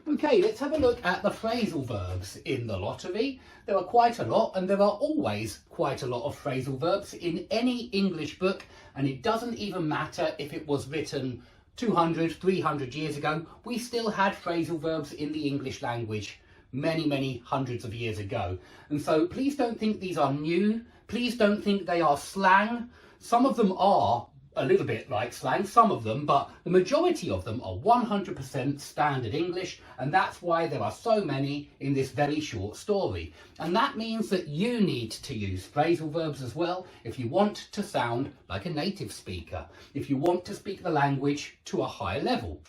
Okay, let's have a look at the phrasal verbs in the lottery. There are quite a lot, and there are always quite a lot of phrasal verbs in any English book, and it doesn't even matter if it was written 200, 300 years ago. We still had phrasal verbs in the English language many hundreds of years ago. And so please don't think these are new. Please don't think they are slang. Some of them are a little bit like slang, some of them, but the majority of them are 100% standard English, and that's why there are so many in this very short story. And that means that you need to use phrasal verbs as well if you want to sound like a native speaker, if you want to speak the language to a high level.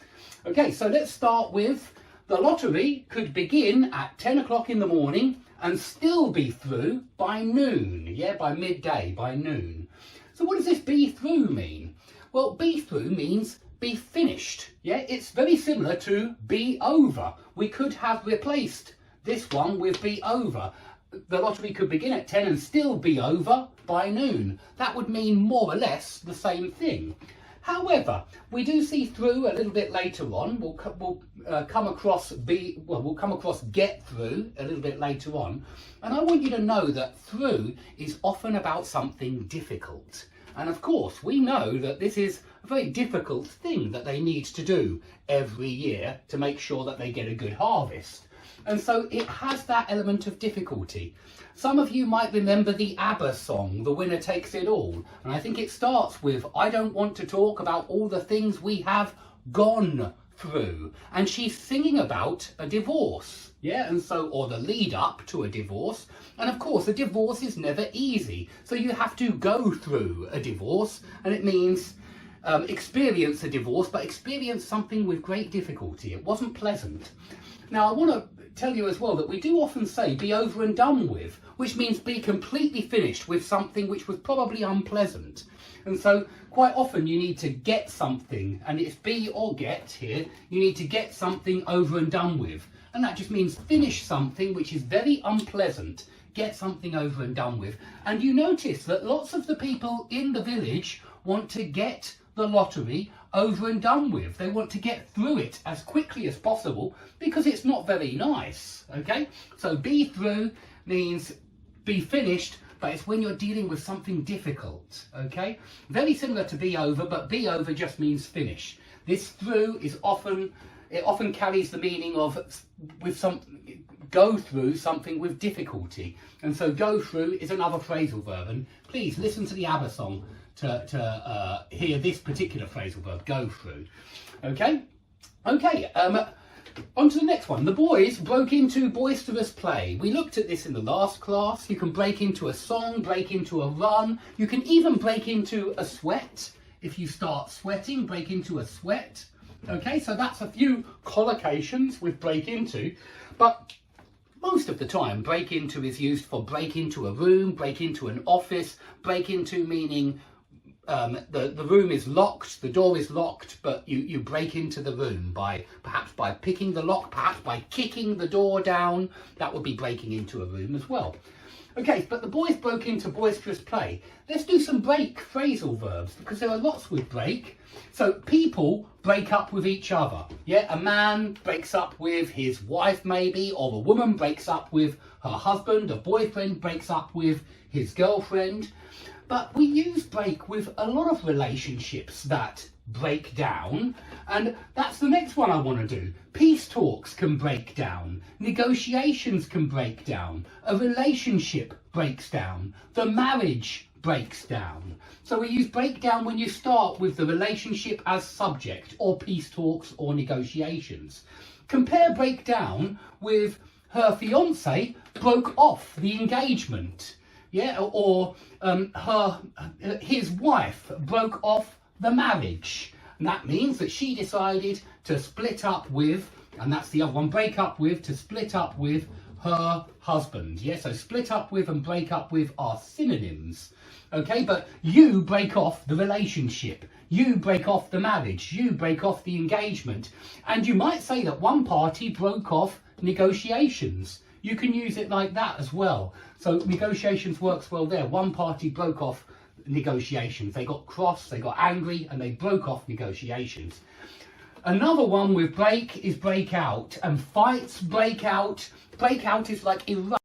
Okay, so let's start with the lottery could begin at 10 o'clock in the morning and still be through by noon, by midday, by noon. So what does this be through mean? Well, be through means be finished. It's very similar to be over. We could have replaced this one with be over. The lottery could begin at 10 and still be over by noon. That would mean more or less the same thing. However, we do see through a little bit later on. We'll come across get through a little bit later on. And I want you to know that through is often about something difficult. And of course, we know that this is a very difficult thing that they need to do every year to make sure that they get a good harvest. And so it has that element of difficulty. Some of you might remember the ABBA song, The Winner Takes It All. And I think it starts with, I don't want to talk about all the things we have gone through. And she's singing about a divorce. And so, or the lead up to a divorce. And of course, a divorce is never easy. So you have to go through a divorce. And it means experience a divorce, but experience something with great difficulty. It wasn't pleasant. Now, I want to tell you as well that we do often say be over and done with, which means be completely finished with something which was probably unpleasant. And so quite often you need to get something, and it's be or get here, you need to get something over and done with. And that just means finish something which is very unpleasant, get something over and done with. And you notice that lots of the people in the village want to get the lottery over and done with. They want to get through it as quickly as possible because it's not very nice, okay? So be through means be finished, but it's when you're dealing with something difficult, okay? Very similar to be over, but be over just means finish. This through is often carries the meaning of go through something with difficulty. And so go through is another phrasal verb. And please listen to the ABBA song to hear this particular phrasal verb, go through. Okay, on to the next one. The boys broke into boisterous play. We looked at this in the last class. You can break into a song, break into a run. You can even break into a sweat. If you start sweating, break into a sweat. Okay, so that's a few collocations with break into, but most of the time break into is used for break into a room, break into an office, break into meaning the room is locked, the door is locked, but you break into the room perhaps by picking the lock, perhaps by kicking the door down. That would be breaking into a room as well. Okay, but the boys broke into boisterous play. Let's do some break phrasal verbs because there are lots with break. So people break up with each other. A man breaks up with his wife maybe, or a woman breaks up with her husband, a boyfriend breaks up with his girlfriend. But we use break with a lot of relationships that break down, and that's the next one I want to do. Peace talks can break down, negotiations can break down, a relationship breaks down, the marriage breaks down. So we use breakdown when you start with the relationship as subject, or peace talks or negotiations. Compare breakdown with her fiance broke off the engagement. Or his wife broke off the marriage. And that means that she decided to split up with, and that's the other one, break up with, to split up with her husband. So split up with and break up with are synonyms. Okay, but you break off the relationship, you break off the marriage, you break off the engagement. And you might say that one party broke off negotiations. You can use it like that as well. So negotiations works well there. One party broke off negotiations. They got cross, they got angry, and they broke off negotiations. Another one with break is break out, and fights break out. Break out is like erupt.